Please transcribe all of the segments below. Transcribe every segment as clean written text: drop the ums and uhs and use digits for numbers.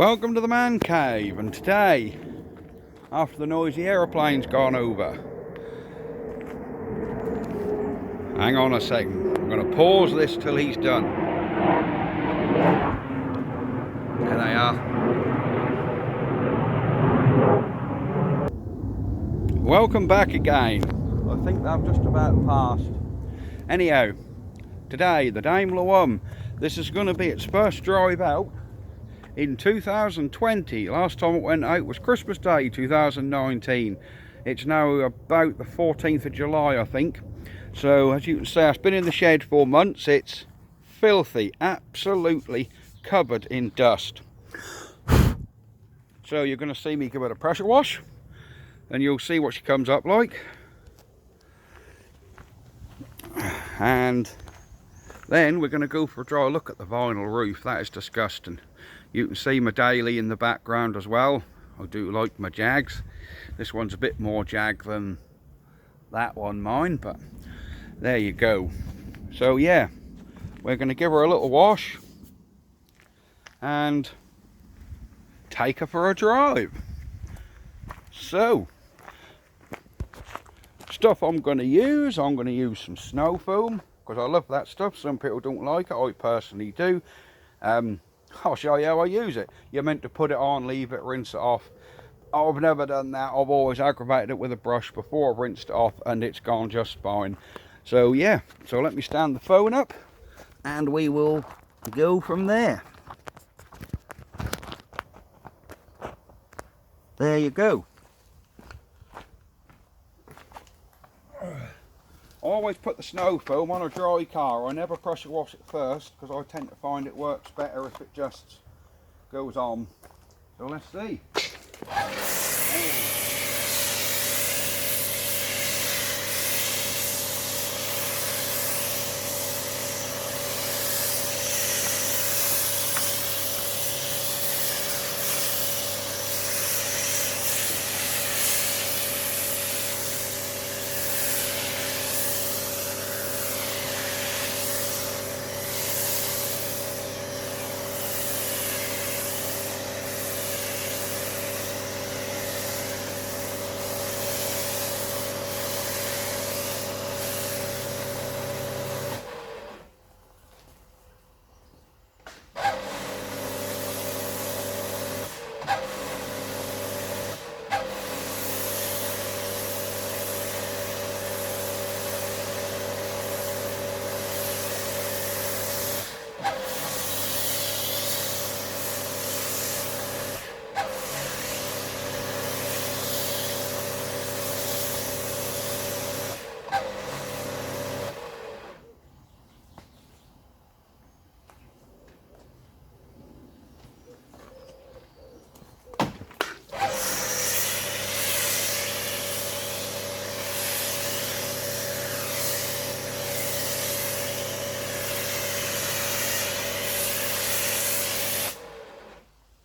Welcome to the man cave, and today, after the noisy aeroplane's gone over, hang on a second, I'm going to pause this till he's done. There they are. Welcome back again. I think they've just about passed. Anyhow, today the Daimler one, this is going to be its first drive out in 2020. Last time it went out was Christmas Day 2019. It's now about the 14th of July, I think. So as you can see, it's been in the shed for months. It's filthy, absolutely covered in dust. So you're going to see me give it a pressure wash and you'll see what she comes up like. And then we're going to go for a dry look at the vinyl roof. That is disgusting. You can see my daily in the background as well. I do like my Jags. This one's a bit more Jag than that one mine, but there you go. So yeah, we're going to give her a little wash and take her for a drive. So, stuff I'm going to use some snow foam, because I love that stuff. Some people don't like it, I personally do. I'll show you how I use it. You're meant to put it on, leave it, rinse it off. I've never done that. I've always aggravated it with a brush before I've rinsed it off, and it's gone just fine. So yeah, so let me stand the phone up and we will go from there. There you go. I always put the snow foam on a dry car. I never pressure wash it first because I tend to find it works better if it just goes on. So let's see.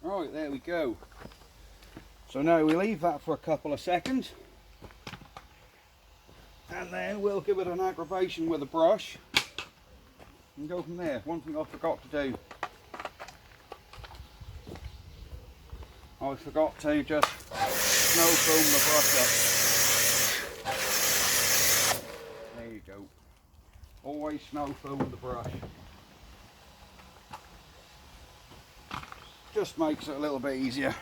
Right, there we go. So now we leave that for a couple of seconds and then we'll give it an aggravation with a brush and go from there. One thing I forgot to do, I forgot to just snow foam the brush up. There you go. Always snow foam the brush. Just makes it a little bit easier.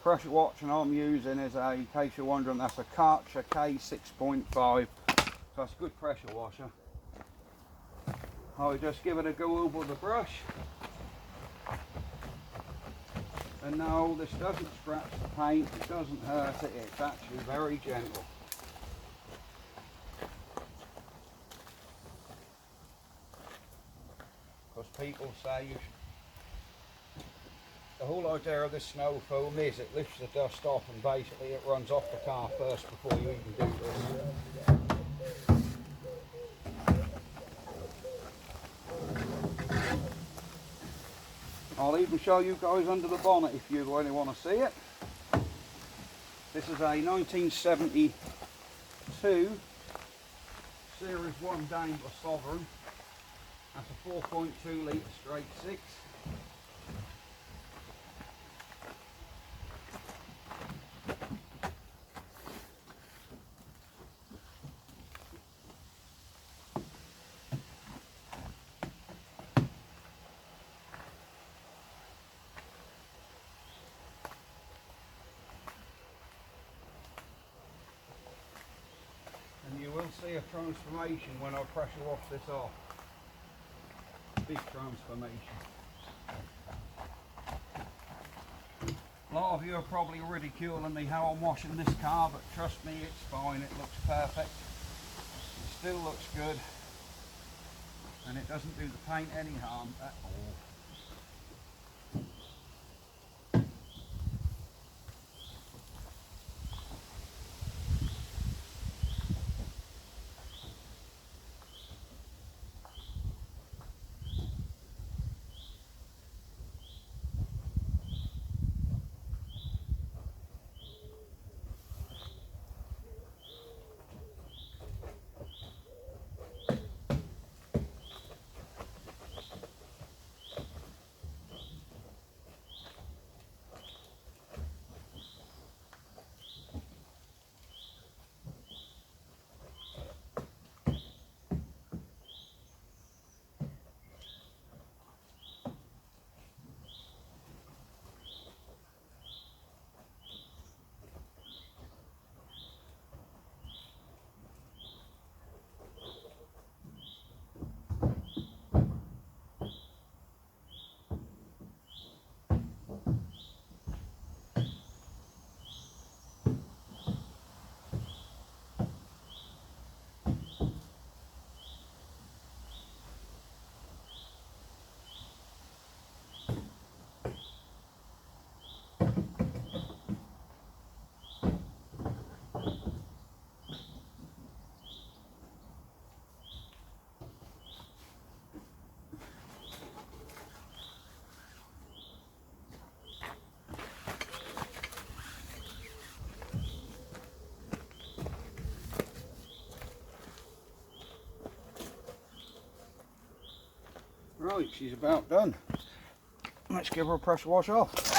Pressure washing I'm using is in case you're wondering, that's a Karcher K6.5. So that's a good pressure washer. I'll just give it a go over the brush. And no, this doesn't scratch the paint, it doesn't hurt it, it's actually very gentle. Because people say you should, the whole idea of this snow foam is it lifts the dust off and basically it runs off the car first before you even do this. I'll even show you guys under the bonnet if you really want to see it. This is a 1972 Series 1 Daimler Sovereign. That's a 4.2 litre straight 6. And you will see a transformation when I pressure wash this off. Big transformation. A lot of you are probably ridiculing me how I'm washing this car, but trust me, it's fine. It looks perfect. It still looks good. And it doesn't do the paint any harm at all. Right, she's about done. Let's give her a pressure wash off.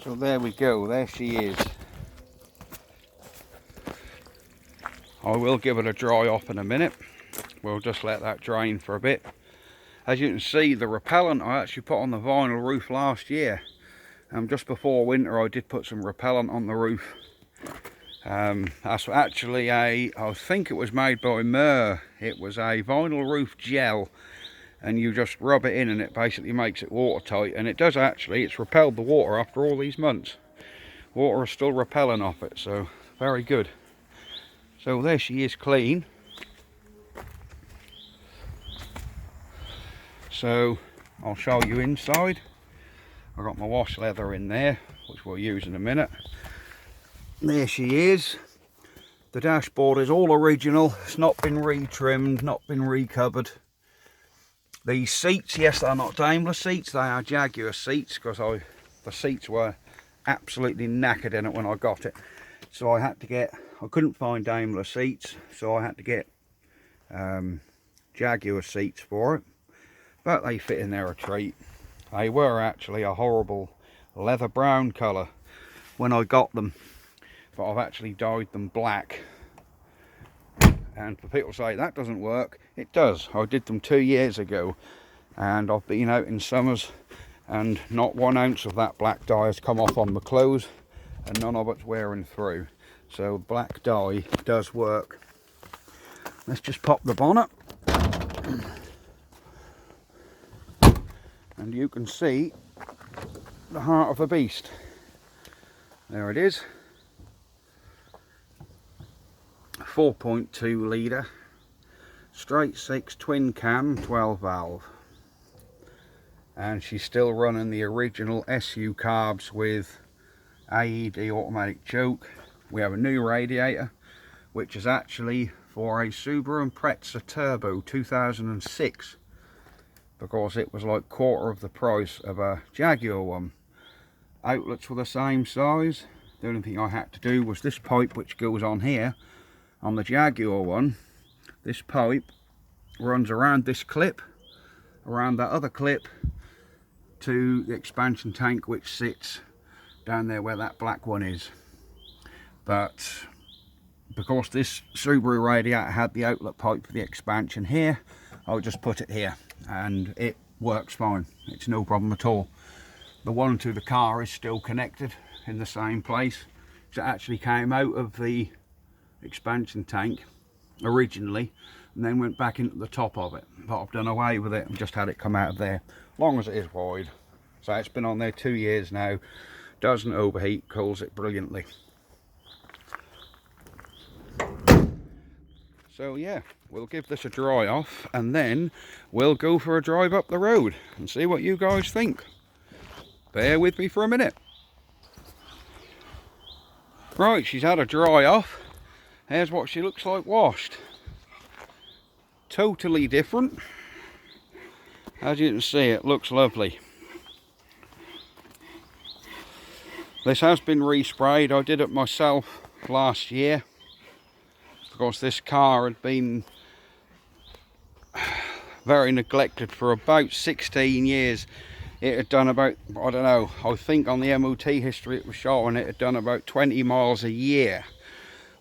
So there we go, there she is. I will give it a dry off in a minute. We'll just let that drain for a bit. As you can see, the repellent I actually put on the vinyl roof last year. Just before winter I did put some repellent on the roof. That's actually I think it was made by Mer. It was a vinyl roof gel, and you just rub it in and it basically makes it watertight, and it does actually, it's repelled the water after all these months. Water is still repelling off it, so very good. So there she is, clean. So I'll show you inside. I've got my wash leather in there, which we'll use in a minute. There she is. The dashboard is all original. It's not been retrimmed, not been recovered. The seats, yes, they're not Daimler seats, they are Jaguar seats, because the seats were absolutely knackered in it when I got it. So I couldn't find Daimler seats, so I had to get Jaguar seats for it. But they fit in there a treat. They were actually a horrible leather brown colour when I got them, but I've actually dyed them black. And for people say that doesn't work, it does. I did them 2 years ago, and I've been out in summers and not 1 ounce of that black dye has come off on the clothes, and none of it's wearing through. So black dye does work. Let's just pop the bonnet. And you can see the heart of the beast. There it is. 4.2 litre, straight 6 twin cam 12 valve. And she's still running the original SU carbs with AED automatic choke. We have a new radiator, which is actually for a Subaru Impreza Turbo 2006. Because it was like quarter of the price of a Jaguar one. Outlets were the same size. The only thing I had to do was this pipe, which goes on here on the Jaguar one. This pipe runs around this clip, around that other clip, to the expansion tank, which sits down there where that black one is. But because this Subaru radiator had the outlet pipe for the expansion here, I'll just put it here and it works fine. It's no problem at all. The one to the car is still connected in the same place. It actually came out of the expansion tank originally and then went back into the top of it, but I've done away with it and just had it come out of there, long as it is wide. So it's been on there 2 years now, doesn't overheat, cools it brilliantly. So yeah, we'll give this a dry off and then we'll go for a drive up the road and see what you guys think. Bear with me for a minute. Right, she's had a dry off. Here's what she looks like washed. Totally different. As you can see, it looks lovely. This has been resprayed. I did it myself last year, because this car had been very neglected for about 16 years. It had done about, I don't know, I think on the MOT history it was showing it had done about 20 miles a year,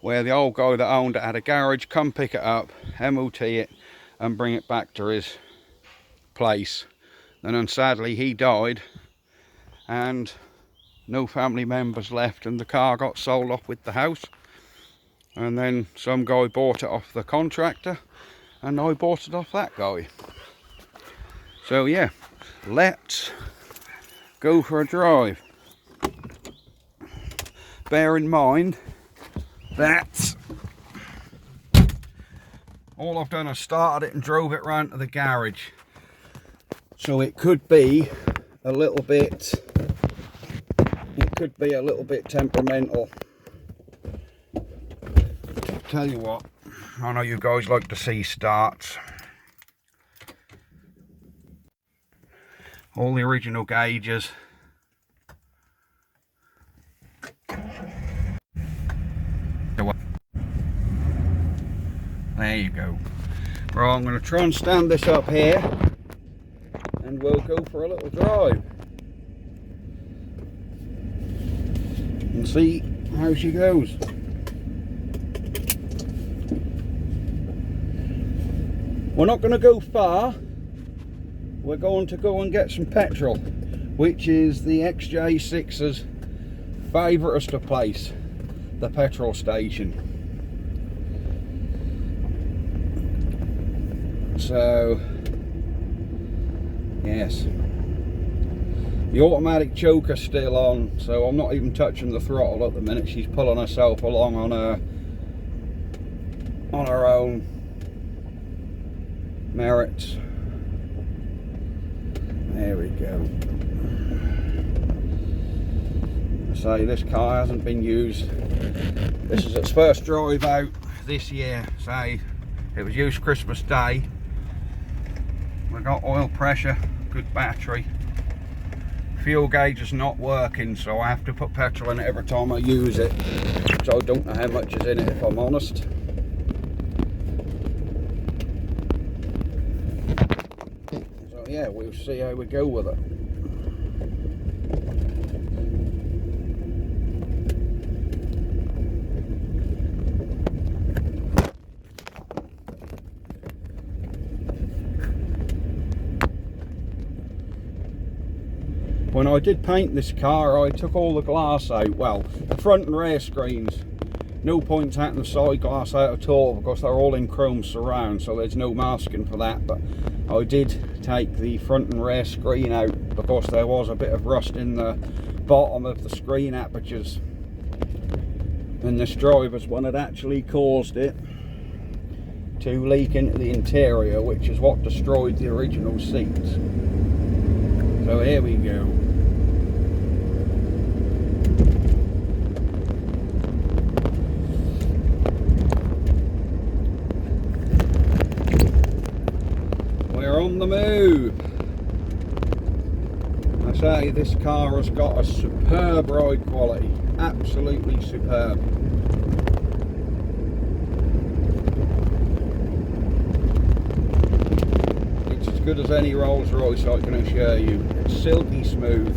where the old guy that owned it had a garage come pick it up, MOT it and bring it back to his place. And then sadly he died and no family members left, and the car got sold off with the house. And then some guy bought it off the contractor and I bought it off that guy. So yeah, let's go for a drive. Bear in mind that all I've done is started it and drove it round to the garage. So it could be a little bit temperamental. Tell you what, I know you guys like to see starts. All the original gauges. There you go. Right, I'm going to try and stand this up here and we'll go for a little drive. and see how she goes. We're not going to go far. We're going to go and get some petrol, which is the XJ6's favouriteest place, the petrol station. So yes, the automatic choker's still on, so I'm not even touching the throttle at the minute. She's pulling herself along on her own merits. There we go. So this car hasn't been used. This is its first drive out this year. So it was used Christmas Day. We've got oil pressure, good battery. Fuel gauge is not working, so I have to put petrol in it every time I use it. So I don't know how much is in it, if I'm honest. So yeah, we'll see how we go with it. When I did paint this car, I took all the glass out, well, the front and rear screens. No point taking the side glass out at all because they're all in chrome surround, so there's no masking for that. But I did take the front and rear screen out because there was a bit of rust in the bottom of the screen apertures. And this driver's one had actually caused it to leak into the interior, which is what destroyed the original seats. So here we go. We're on the move. I say this car has got a superb ride quality, absolutely superb. It's as good as any Rolls Royce, I can assure you. It's silky smooth.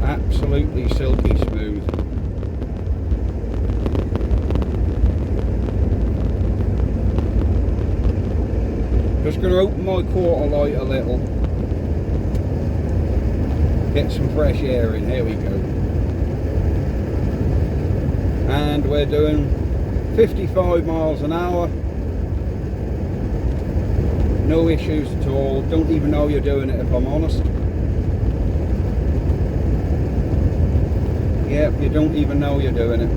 Absolutely silky smooth. Just going to open my quarter light a little. Get some fresh air in. Here we go. And we're doing 55 miles an hour. No issues at all. Don't even know you're doing it, if I'm honest. Yep, you don't even know you're doing it.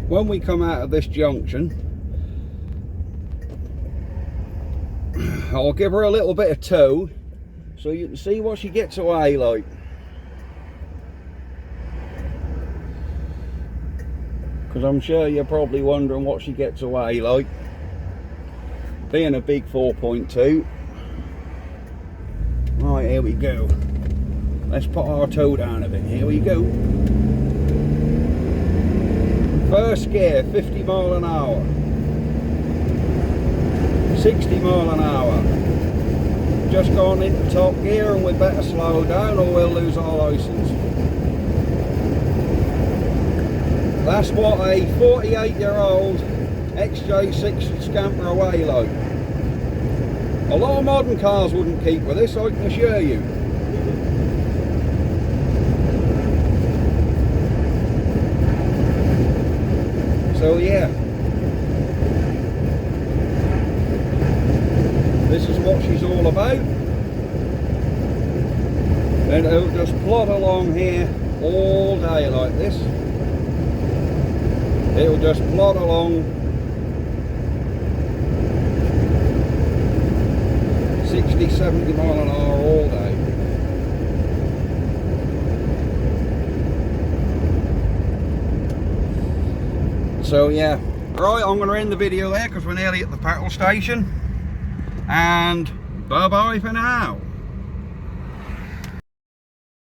When we come out of this junction, I'll give her a little bit of tow so you can see what she gets away like. Because I'm sure you're probably wondering what she gets away like. Being a big 4.2. Right, here we go. Let's put our toe down a bit. Here we go. First gear, 50 mile an hour. 60 mile an hour. Just gone into top gear and we better slow down or we'll lose our license. That's what a 48-year-old XJ6 should scamper away like. A lot of modern cars wouldn't keep with this, I can assure you. So yeah, this is what she's all about. And it'll just plod along here all day like this. It'll just plod along 60, 70 mile an hour all day. So yeah, right, I'm going to end the video there because we're nearly at the petrol station. And bye bye for now.